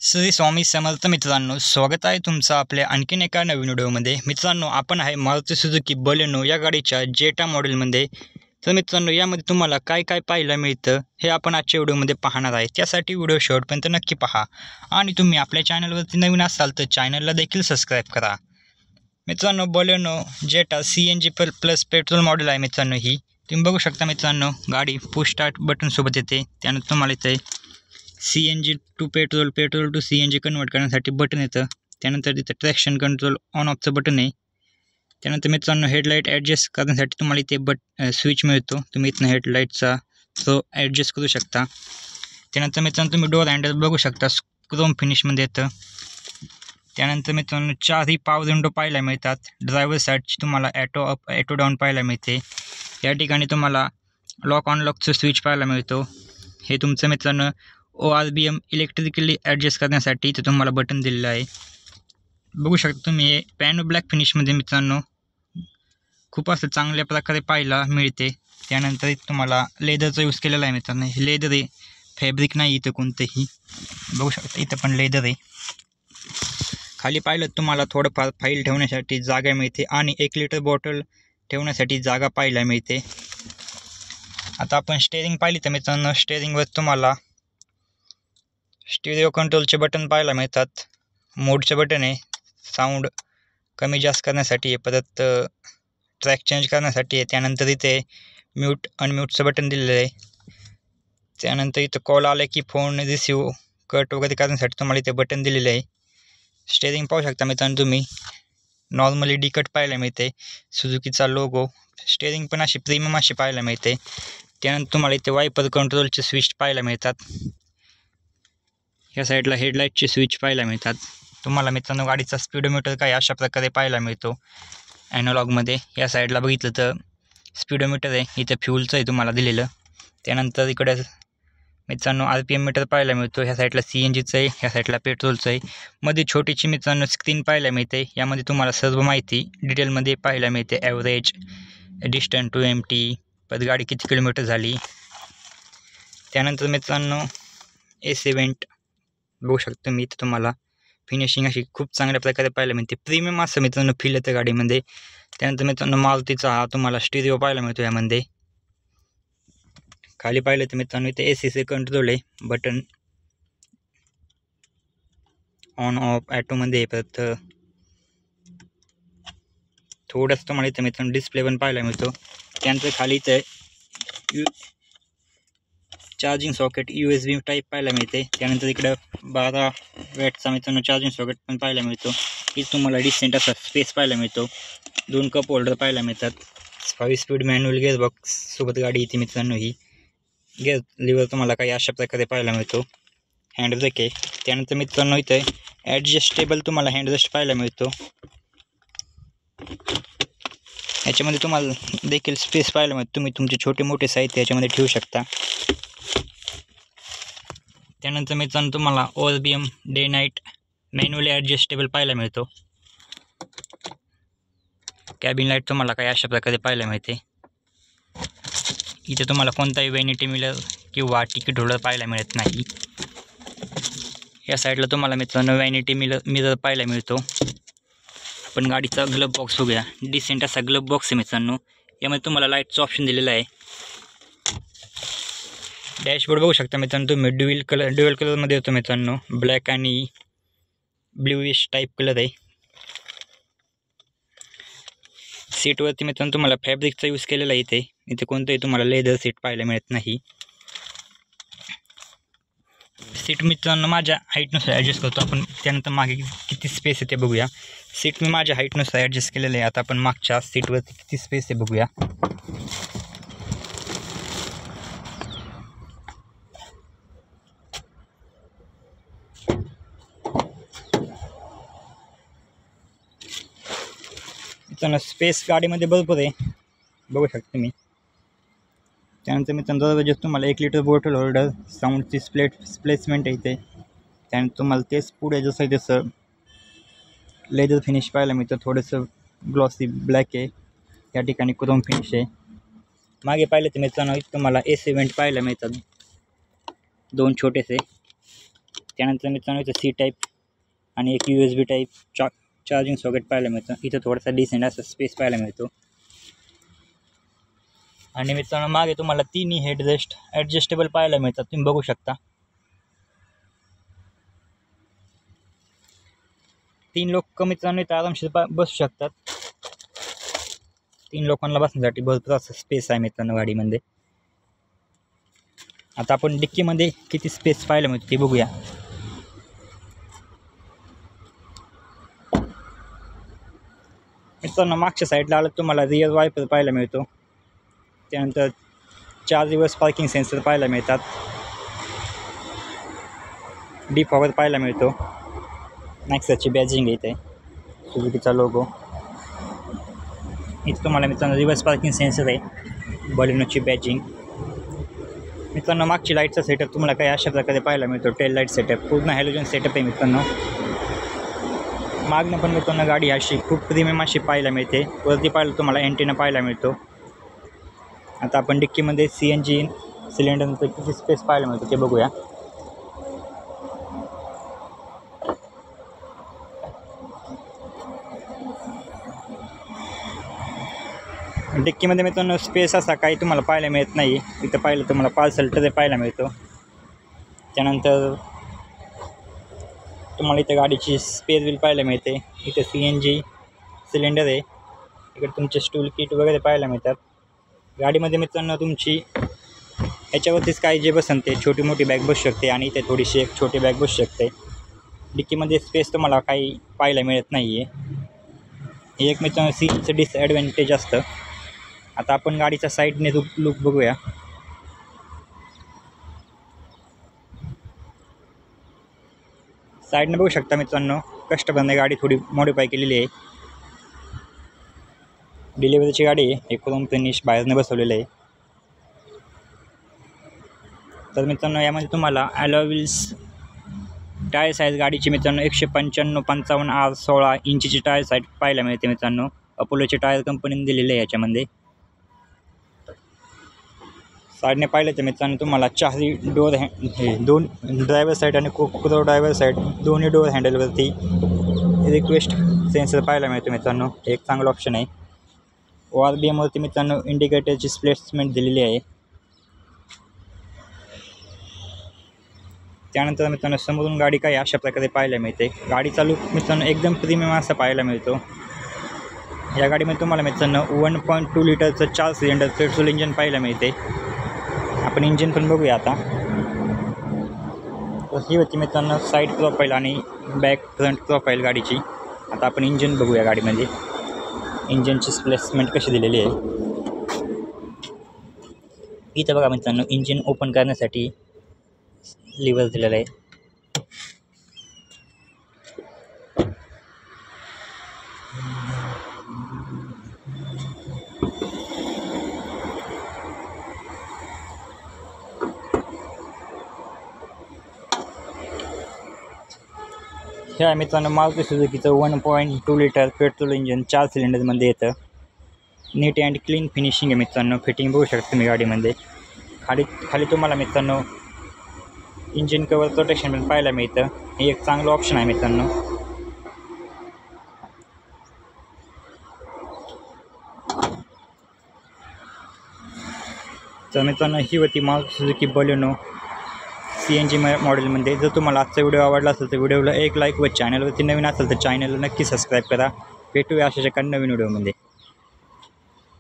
श्री स्वामी समर्थ मित्रांनो, स्वागत आहे तुमचं आपल्या आणखीन एका नवीन व्हिडिओमध्ये। मित्रांनो, आपण आहे मारुती सुझुकी बलेनो या गाडीच्या जेटा मॉडेलमध्ये। तर मित्रांनो, यामध्ये तुम्हाला काय काय पाहायला मिळतं हे आपण आजच्या व्हिडिओमध्ये पाहणार आहे। त्यासाठी व्हिडिओ शेवटपर्यंत नक्की पहा आणि तुम्ही आपल्या चॅनलवरती नवीन असाल तर चॅनलला देखील सबस्क्राईब करा। मित्रांनो, बलेनो जेटा CNG प्लस पेट्रोल मॉडेल आहे मित्रांनो। ही तुम्ही बघू शकता मित्रांनो, गाडी पुश स्टार्ट बटन सोबत येते। त्यानंतर तुम्हाला इथे CNG to petrol to CNG convert करण्यासाठी बटन येतं। त्यानंतर तिथं ट्रॅक्शन कंट्रोल ऑन ऑफचं बटन आहे। त्यानंतर मित्रांनो, हेडलाईट ॲडजस्ट करण्यासाठी तुम्हाला इथे स्विच मिळतो। तुम्ही इथनं हेडलाईटचा तो ॲडजस्ट करू शकता। त्यानंतर मित्रांनो, तुम्ही डोअर हँडल बघू शकता, क्रोम फिनिशमध्ये येतं। त्यानंतर मित्रांनो, 4ही पॉवर विंडो पाहायला मिळतात। ड्रायव्हर साईडची तुम्हाला ॲटो अप ॲटो डाऊन पाहायला मिळते। या ठिकाणी तुम्हाला लॉक अनलॉकचं स्विच पाहायला मिळतो। हे तुमचं मित्रांनो ORBM इलेक्ट्रिकली ॲडजस्ट करण्यासाठी इथे तुम्हाला बटन दिलेलं आहे। बघू शकता तुम्ही, हे पॅनो ब्लॅक फिनिशमध्ये मित्रांनो खूप असं चांगल्या प्रकारे पाहायला मिळते। त्यानंतर इथं तुम्हाला लेदरचा यूज केलेला आहे मित्रांनो। हे लेदर आहे, फॅब्रिक नाही इथं कोणतंही। बघू शकता इथं पण लेदर आहे। खाली पाहिलं तुम्हाला थोडंफार फाईल ठेवण्यासाठी जागा मिळते आणि 1 लिटर बॉटल ठेवण्यासाठी जागा पाहायला मिळते। आता आपण स्टेअरिंग पाहिली तर मित्रांनो, स्टेअरिंगवर तुम्हाला स्टिरिओ कंट्रोलचे बटन पाहायला मिळतात। मोडचे बटन आहे, साऊंड कमी जास्त करण्यासाठी आहे, परत ट्रॅक चेंज करण्यासाठी आहे। त्यानंतर इथे म्यूट अनम्यूटचं बटन दिलेलं आहे। त्यानंतर इथं कॉल आला की फोन रिसिव्ह कट वगैरे करण्यासाठी तुम्हाला इथे बटन दिलेलं आहे। स्टेअरिंग पाहू शकता मित्रांनो तुम्ही, नॉर्मली डिकट पाहायला मिळते, सुझुकीचा लोगो। स्टेअरिंग पण अशी प्रीमियम अशी पाहायला मिळते। त्यानंतर तुम्हाला इथे वायपर कंट्रोलचे स्विच पाहायला मिळतात। या साईडला हेडलाईटचे स्विच पाहायला मिळतात। तुम्हाला मित्रांनो गाडीचा स्पीडोमीटर काय अशा प्रकारे पाहायला मिळतो ॲनालॉगमध्ये। या साईडला बघितलं तर स्पीडोमीटर आहे, इथं फ्यूलचं आहे तुम्हाला दिलेलं। त्यानंतर इकडे मित्रांनो RPM मीटर पाहायला मिळतो। ह्या साईडला CNGचं आहे, ह्या साईडला पेट्रोलचं आहे। मध्ये छोटीची मित्रांनो स्क्रीन पाहायला मिळते। यामध्ये तुम्हाला सर्व माहिती डिटेलमध्ये पाहायला मिळते, ॲव्हरेज, डिस्टन्स टू एम्प्टी, परत गाडी किती किलोमीटर झाली। त्यानंतर मित्रांनो AC वेंट बघू शकतो तुम्ही, इथं तुम्हाला फिनिशिंग अशी खूप चांगल्या प्रकारे पाहायला मिळते। प्रीमियम असं मित्रांनो फील येतं गाडीमध्ये। त्यानंतर मित्रांनो मारुतीचा हा तुम्हाला स्टिरिओ पाहायला मिळतो यामध्ये। खाली पाहिलं तर मित्रांनो इथे ACचं कंट्रोल आहे, बटन ऑन ऑफ ॲटोमध्ये। परत थोडंसं तुम्हाला इथं मित्रांनो डिस्प्ले पण पाहायला मिळतो। त्यानंतर खाली इथं चार्जिंग सॉकेट USB टाईप पाहायला मिळते। त्यानंतर इकडं 12 वॅटचा मित्रांनो चार्जिंग सॉकेट पण पाहायला मिळतो। इथं तुम्हाला डिसेंट असा स्पेस पाहायला मिळतो। 2 कप होल्डर पाहायला मिळतात। 5 स्पीड मॅन्युअल गिअरबॉक्स सोबत गाडी येते मित्रांनो। ही गिअर लिव्हर तुम्हाला काही अशा प्रकारे पाहायला मिळतो। हँड ब्रेक आहे। त्यानंतर मित्रांनो इथे ॲडजस्टेबल तुम्हाला हँडरेस्ट पाहायला मिळतो। याच्यामध्ये तुम्हाला देखील स्पेस पाहायला मिळतो, तुम्ही तुमचे छोटे मोठे साहित्य याच्यामध्ये ठेवू शकता। त्यानंतर मित्रांनो तुम्हाला ORBM day night manually adjustable पाहायला मिळतो। कॅबिन लाईट तुम्हाला काही अशा प्रकारे पाहायला मिळते। इथे तुम्हाला कोणताही वॅनिटी मिरर किंवा तिकीट होल्डर पाहायला मिळत नाही। या साईडला तुम्हाला मित्रांनो वॅनिटी मिरर पाहायला मिळतो। आपण गाडीचा ग्लब बॉक्स बघूया, डिसेंट असा ग्लब बॉक्स आहे मित्रांनो। यामध्ये तुम्हाला लाईटचं ऑप्शन दिलेलं आहे। डॅशबोर्ड बघू शकता मित्रांनो तुम्ही, ड्युअल कलरमध्ये येतो मित्रांनो, ब्लॅक आणि ब्ल्यूइश टाईप कलर आहे। सीटवरती मित्रांनो तुम्हाला फॅब्रिकचा यूज केलेला आहे। इथे कोणतंही तुम्हाला लेदर सीट पाहायला मिळत नाही। सीट मित्रांनो माझ्या हाईटनुसार ॲडजस्ट करतो आपण। त्यानंतर मागे किती स्पेस आहे ते बघूया। सीट मी माझ्या हाईटनुसार ॲडजस्ट केलेलं आहे। आता आपण मागच्या सीटवरती किती स्पेस आहे बघूया। मित्रांनो स्पेस गाडीमध्ये भरपूर आहे, बघू शकता तुम्ही। त्यानंतर मित्रांनो दरवाजे तुम्हाला 1 लिटर बॉटल होल्डर, साऊंडची प्लेसमेंट आहे इथे। त्यानंतर तुम्हाला तेच पुढे जसं आहे तसं लेदर फिनिश पाहायला मिळतं, थोडंसं ग्लॉसी ब्लॅक आहे। या ठिकाणी क्रोम फिनिश आहे। मागे पाहिलं तर मित्रांनो इथं तुम्हाला AC वेंट पाहायला मिळतात, 2 छोटेसे। त्यानंतर मित्रांनो इथं सी टाईप आणि एक USB टाईप चार्जिंग सॉकेट पाहायला मिळतं. इथं थोडासा डिसेंट असा स्पेस पाहायला मिळतो. आणि मित्रांनो मागे तुम्हाला तिन्ही हेडरेस्ट ॲडजस्टेबल पाहायला मिळतात, तुम्ही बघू शकता. 3 लोक मित्रांनो इथं आरामशीर बसू शकतात. 3 लोकांना बसण्यासाठी भरपूर असं स्पेस आहे मित्रांनो गाडीमध्ये. आता आपण डिक्कीमध्ये किती स्पेस पाहायला मिळतो ते बघूया. मित्रांनो मागच्या साईडला आलं तुम्हाला रिअर वायपर पाहायला मिळतो. त्यानंतर 4 रिव्हर्स पार्किंग सेन्सर पाहायला मिळतात. डिफॉगर पाहायला मिळतो. नेक्साची बॅजिंग इथे सुझुकीचा लोगो. इथे तुम्हाला मित्रांनो रिव्हर्स पार्किंग सेन्सर आहे. बलेनोची बॅजिंग. मित्रांनो मागची लाईटचा सेटअप तुम्हाला काही अशा प्रकारे पाहायला मिळतो. टेल लाईट सेटअप पूर्ण हॅलोजन सेटअप आहे मित्रांनो. मागणं पण मित्रांनो गाडी अशी खूप प्रीमियम अशी पाहायला मिळते. वरती पाहिलं तुम्हाला एंटीना पाहायला मिळतो. आता आपण डिक्कीमध्ये CNG सिलेंडरमध्ये किती स्पेस पाहायला मिळतो ते बघूया. डिक्कीमध्ये मित्रांनो स्पेस असा काही तुम्हाला पाहायला मिळत नाही. इथं पाहिलं तुम्हाला पार्सल ट्रे पाहायला मिळतो. त्यानंतर तुम्हाला इथं गाडीची स्पेअर व्हील पाहायला मिळते. इथं CNG सिलेंडर आहे. इकडे तुमचे स्टूल किट वगैरे पाहायला मिळतात. गाडीमध्ये मित्रांनो तुमची याच्यावरतीच काही जे बसन ते छोटी मोठी बॅग बसू शकते आणि इथे थोडीशी एक छोटी बॅग बसू शकते. डिक्कीमध्ये स्पेस तुम्हाला काही पाहायला मिळत नाही आहे. हे एक मित्रांनो सीचं डिसॲडव्हान्टेज असतं. आता आपण गाडीच्या साईडने लुक बघूया. साईडने बघू शकता मित्रांनो कस्टमरने गाडी थोडी मॉडिफाय केलेली आहे. डिलिव्हरीची गाडी आहे. क्रोम फिनिश बाहेरने बसवलेलं आहे. तर मित्रांनो यामध्ये तुम्हाला अलॉय व्हील्स टायर साईज गाडीची मित्रांनो 155/55 R 16 इंचीची टायर साईज पाहायला मिळते मित्रांनो. अपोलोची टायर कंपनीने दिलेली आहे याच्यामध्ये. साईडने पाहिलं तर मित्रांनो तुम्हाला 4 डोअर 2 ड्रायव्हर साईड आणि को ड्रायव्हर साईड दोन्ही डोअर हँडलवरती रिक्वेस्ट सेन्सर पाहायला मिळतो मित्रांनो. एक चांगला ऑप्शन आहे. ORBMवरती मित्रांनो इंडिकेटरची प्लेसमेंट दिलेली आहे. त्यानंतर मित्रांनो समोरून गाडी काही अशा प्रकारे पाहायला मिळते. गाडीचा लूक मित्रांनो एकदम प्रीमियम असा पाहायला मिळतो. या गाडीमध्ये तुम्हाला मित्रांनो 1.2 लिटरचं 4 सिलेंडर पेट्रोल इंजिन पाहायला मिळते. आपण इंजिन पण बघूया आता. तर ही होती मित्रांनो साईड प्रोफाईल आणि बॅक फ्रंट प्रोफाईल गाडीची. आता आपण इंजिन बघूया गाडीमध्ये. इंजिनची प्लेसमेंट कशी दिलेली आहे. इथं बघा मित्रांनो इंजिन ओपन करण्यासाठी लिव्हर दिलेला आहे. हे आहे मित्रांनो मारुती सुझुकीचं 1.2 लिटर पेट्रोल इंजिन 4 सिलेंडरमध्ये येतं. नीट अँड क्लीन फिनिशिंग आहे मित्रांनो. फिटिंग बघू शकता तुम्ही गाडीमध्ये. खाली तुम्हाला मित्रांनो इंजिन कवर प्रोटेक्शन पण पाहायला मिळतं. हे एक चांगलं ऑप्शन आहे मित्रांनो. तर मित्रांनो ही होती मारुती सुझुकी बलेनो CNG मॉडेलमध्ये. जर तुम्हाला आजचा व्हिडिओ आवडला असेल तर व्हिडिओला एक लाईक व चॅनलवरती नवीन असेल तर चॅनलला नक्की सबस्क्राईब करा. भेटूया अशाच एका नवीन व्हिडिओमध्ये.